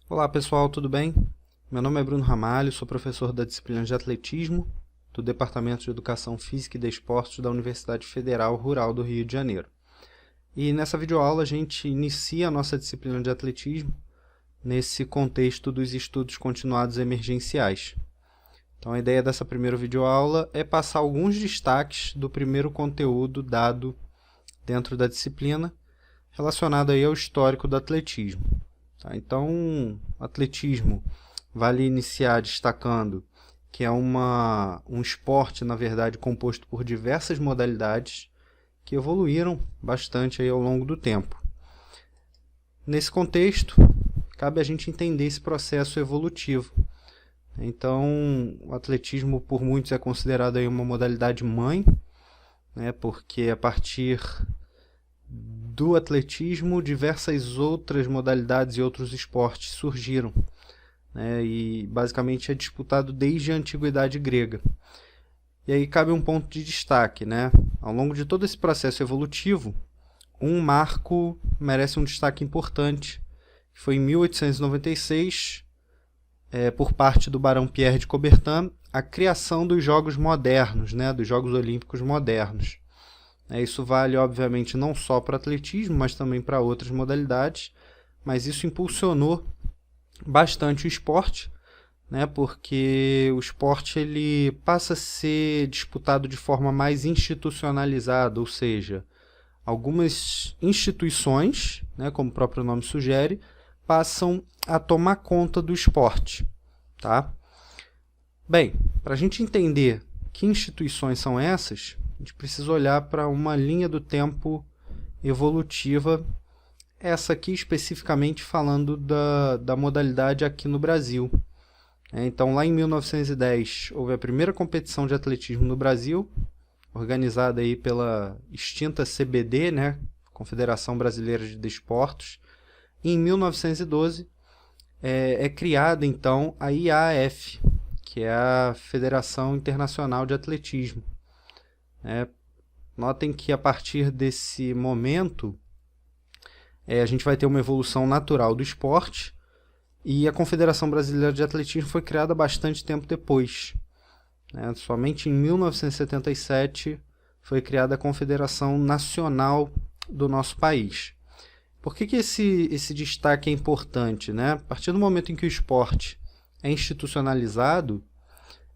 Olá pessoal, tudo bem? Meu nome é Bruno Ramalho, sou professor da disciplina de atletismo do Departamento de Educação Física e Desportos da Universidade Federal Rural do Rio de Janeiro. E nessa videoaula a gente inicia a nossa disciplina de atletismo nesse contexto dos estudos continuados emergenciais. Então a ideia dessa primeira videoaula é passar alguns destaques do primeiro conteúdo dado dentro da disciplina relacionado aí ao histórico do atletismo. Então, atletismo, vale iniciar destacando que é um esporte, na verdade, composto por diversas modalidades que evoluíram bastante aí ao longo do tempo. Nesse contexto, cabe a gente entender esse processo evolutivo. Então, o atletismo, por muitos, é considerado aí uma modalidade mãe, né, porque a partir do atletismo, diversas outras modalidades e outros esportes surgiram, né, e basicamente é disputado desde a antiguidade grega. E aí cabe um ponto de destaque, né? Ao longo de todo esse processo evolutivo, um marco merece um destaque importante, que foi em 1896, por parte do Barão Pierre de Coubertin, a criação dos Jogos Modernos, né, dos Jogos Olímpicos Modernos. Isso vale, obviamente, não só para o atletismo, mas também para outras modalidades, mas isso impulsionou bastante o esporte, né, porque o esporte ele passa a ser disputado de forma mais institucionalizada, ou seja, algumas instituições, né, como o próprio nome sugere, passam a tomar conta do esporte. Tá? Bem, para a gente entender que instituições são essas, a gente precisa olhar para uma linha do tempo evolutiva, essa aqui especificamente falando da modalidade aqui no Brasil. Então, lá em 1910, houve a primeira competição de atletismo no Brasil, organizada aí pela extinta CBD, né, Confederação Brasileira de Desportos. E em 1912 é criada, então, a IAAF, que é a Federação Internacional de Atletismo. Notem que a partir desse momento a gente vai ter uma evolução natural do esporte e a Confederação Brasileira de Atletismo foi criada bastante tempo depois. Somente em 1977 foi criada a Confederação Nacional do nosso país. Por que esse destaque é importante? A partir do momento em que o esporte é institucionalizado,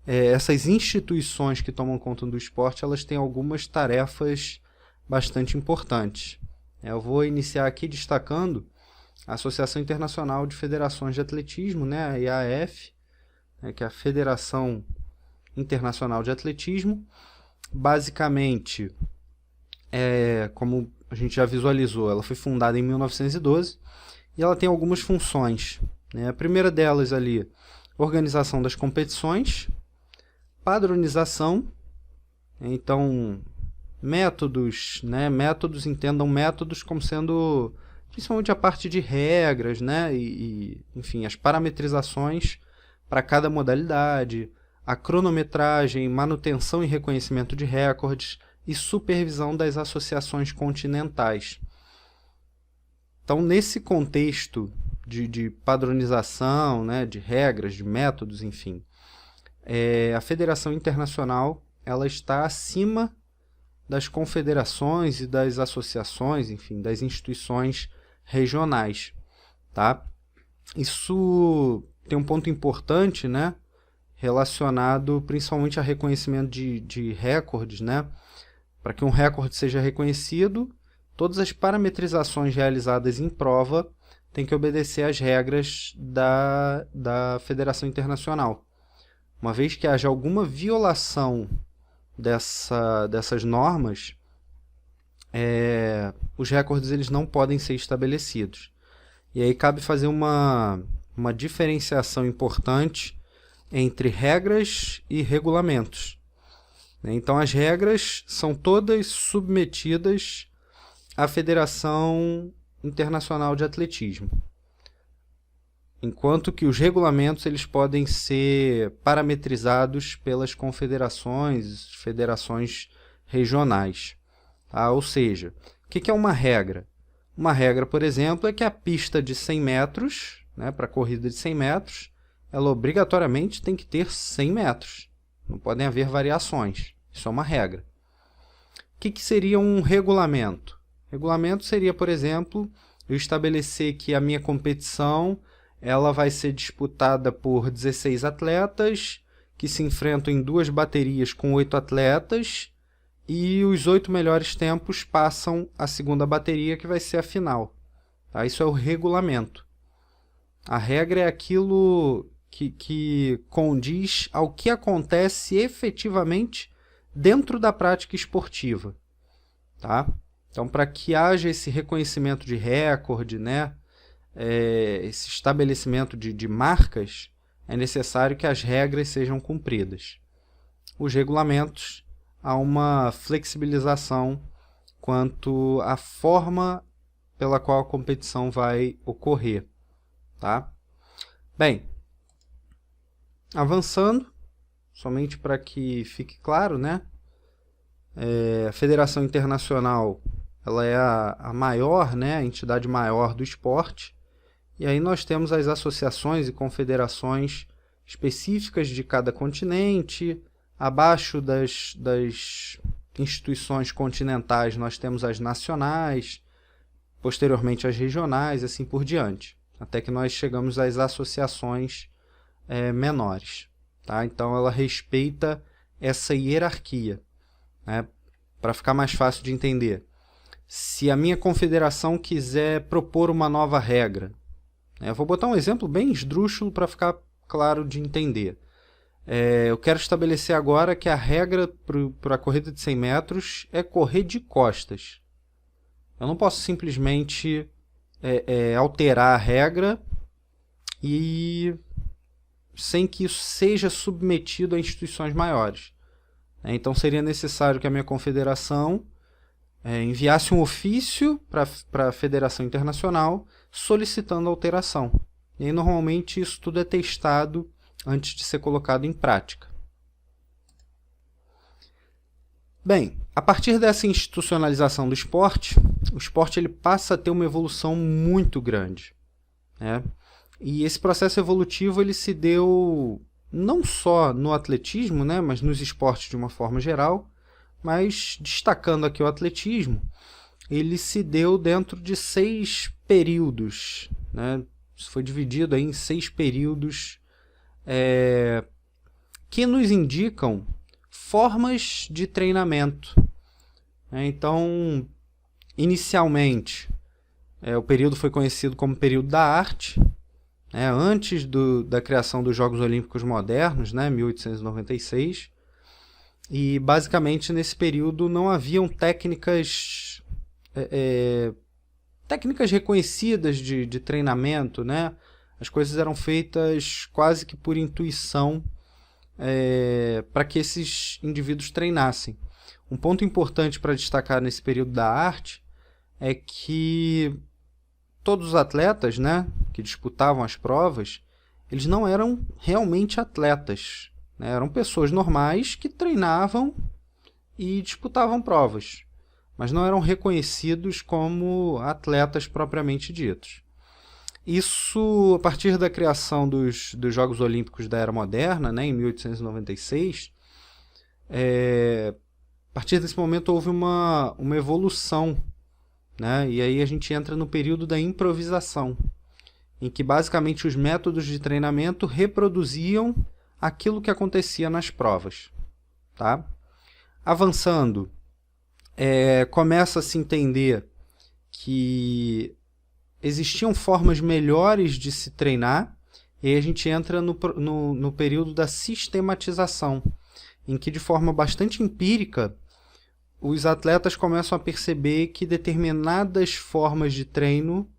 essas instituições que tomam conta do esporte, elas têm algumas tarefas bastante importantes. Eu vou iniciar aqui destacando a Associação Internacional de Federações de Atletismo, né, a IAAF, que é a Federação Internacional de Atletismo. Basicamente, como a gente já visualizou, ela foi fundada em 1912 e ela tem algumas funções. A primeira delas ali, organização das competições, padronização, então métodos, métodos, entendam métodos como sendo principalmente a parte de regras, enfim, as parametrizações para cada modalidade, a cronometragem, manutenção e reconhecimento de recordes e supervisão das associações continentais. Então, nesse contexto de padronização, de regras, de métodos, enfim, a Federação Internacional ela está acima das confederações e das associações, enfim, das instituições regionais. Tá? Isso tem um ponto importante, relacionado principalmente a reconhecimento de recordes. Para que um recorde seja reconhecido, todas as parametrizações realizadas em prova têm que obedecer às regras da Federação Internacional. Uma vez que haja alguma violação dessas normas, os recordes eles não podem ser estabelecidos. E aí cabe fazer uma diferenciação importante entre regras e regulamentos. Então, as regras são todas submetidas à Federação Internacional de Atletismo, enquanto que os regulamentos eles podem ser parametrizados pelas confederações, federações regionais. Ou seja, o que é uma regra? Uma regra, por exemplo, é que a pista de 100 metros né, para a corrida de 100 metros, ela obrigatoriamente tem que ter 100 metros. Não podem haver variações. Isso é uma regra. O que seria um regulamento? Regulamento seria, por exemplo, eu estabelecer que a minha competição ela vai ser disputada por 16 atletas, que se enfrentam em 2 baterias com 8 atletas, e os 8 melhores tempos passam à segunda bateria, que vai ser a final. Tá? Isso é o regulamento. A regra é aquilo que condiz ao que acontece efetivamente dentro da prática esportiva. Tá? Então, para que haja esse reconhecimento de recorde, né, esse estabelecimento de marcas, é necessário que as regras sejam cumpridas. Os regulamentos, há uma flexibilização quanto à forma pela qual a competição vai ocorrer. Tá? Bem, avançando, somente para que fique claro, né? A Federação Internacional ela é a maior, né, a entidade maior do esporte, e aí nós temos as associações e confederações específicas de cada continente. Abaixo das instituições continentais nós temos as nacionais, posteriormente as regionais, assim por diante, até que nós chegamos às associações menores. Tá? Então ela respeita essa hierarquia, né? Para ficar mais fácil de entender. Se a minha confederação quiser propor uma nova regra, eu vou botar um exemplo bem esdrúxulo para ficar claro de entender. Eu quero estabelecer agora que a regra para a corrida de 100 metros é correr de costas. Eu não posso simplesmente alterar a regra e sem que isso seja submetido a instituições maiores. Então seria necessário que a minha confederação enviasse um ofício para a Federação Internacional solicitando alteração. E aí, normalmente isso tudo é testado antes de ser colocado em prática. Bem, a partir dessa institucionalização do esporte, o esporte ele passa a ter uma evolução muito grande, né? E esse processo evolutivo ele se deu não só no atletismo, né, mas nos esportes de uma forma geral, mas destacando aqui o atletismo, ele se deu dentro de 6 períodos, né? Isso foi dividido aí em 6 períodos que nos indicam formas de treinamento. Então, inicialmente, o período foi conhecido como período da arte, antes da criação dos Jogos Olímpicos Modernos, 1896, e basicamente nesse período não haviam técnicas reconhecidas de treinamento, né? As coisas eram feitas quase que por intuição para que esses indivíduos treinassem. Um ponto importante para destacar nesse período da arte é que todos os atletas, né, que disputavam as provas, eles não eram realmente atletas, né? Eram pessoas normais que treinavam e disputavam provas, mas não eram reconhecidos como atletas propriamente ditos. Isso, a partir da criação dos Jogos Olímpicos da Era Moderna, em 1896, a partir desse momento houve uma evolução, né? E aí a gente entra no período da improvisação, em que basicamente os métodos de treinamento reproduziam aquilo que acontecia nas provas. Tá? Avançando, começa a se entender que existiam formas melhores de se treinar, e aí a gente entra no período da sistematização, em que de forma bastante empírica os atletas começam a perceber que determinadas formas de treino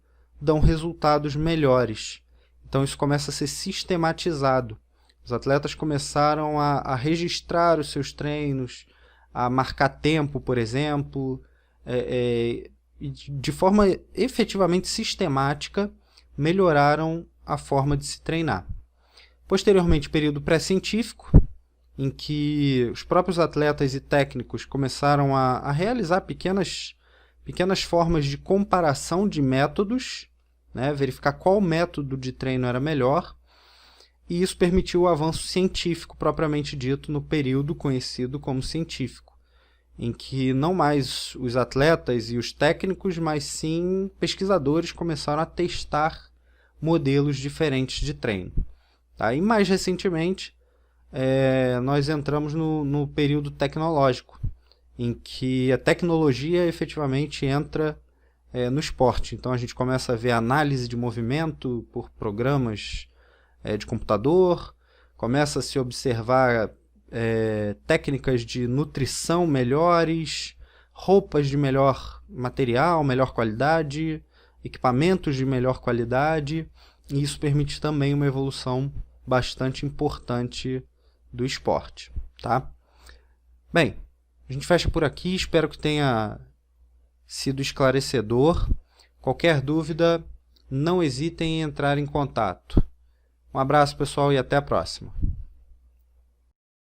dão resultados melhores. Então isso começa a ser sistematizado. Os atletas começaram a registrar os seus treinos, a marcar tempo, por exemplo, e de forma efetivamente sistemática melhoraram a forma de se treinar. Posteriormente, período pré-científico, em que os próprios atletas e técnicos começaram a realizar pequenas formas de comparação de métodos, né, verificar qual método de treino era melhor, e isso permitiu o avanço científico propriamente dito no período conhecido como científico, em que não mais os atletas e os técnicos, mas sim pesquisadores começaram a testar modelos diferentes de treino. Tá? E mais recentemente, nós entramos no período tecnológico, em que a tecnologia efetivamente entra no esporte. Então a gente começa a ver análise de movimento por programas de computador, começa a se observar técnicas de nutrição melhores, roupas de melhor material, melhor qualidade, equipamentos de melhor qualidade, e isso permite também uma evolução bastante importante do esporte, tá? Bem, a gente fecha por aqui, espero que tenha sido esclarecedor. Qualquer dúvida, não hesitem em entrar em contato. Um abraço, pessoal, e até a próxima.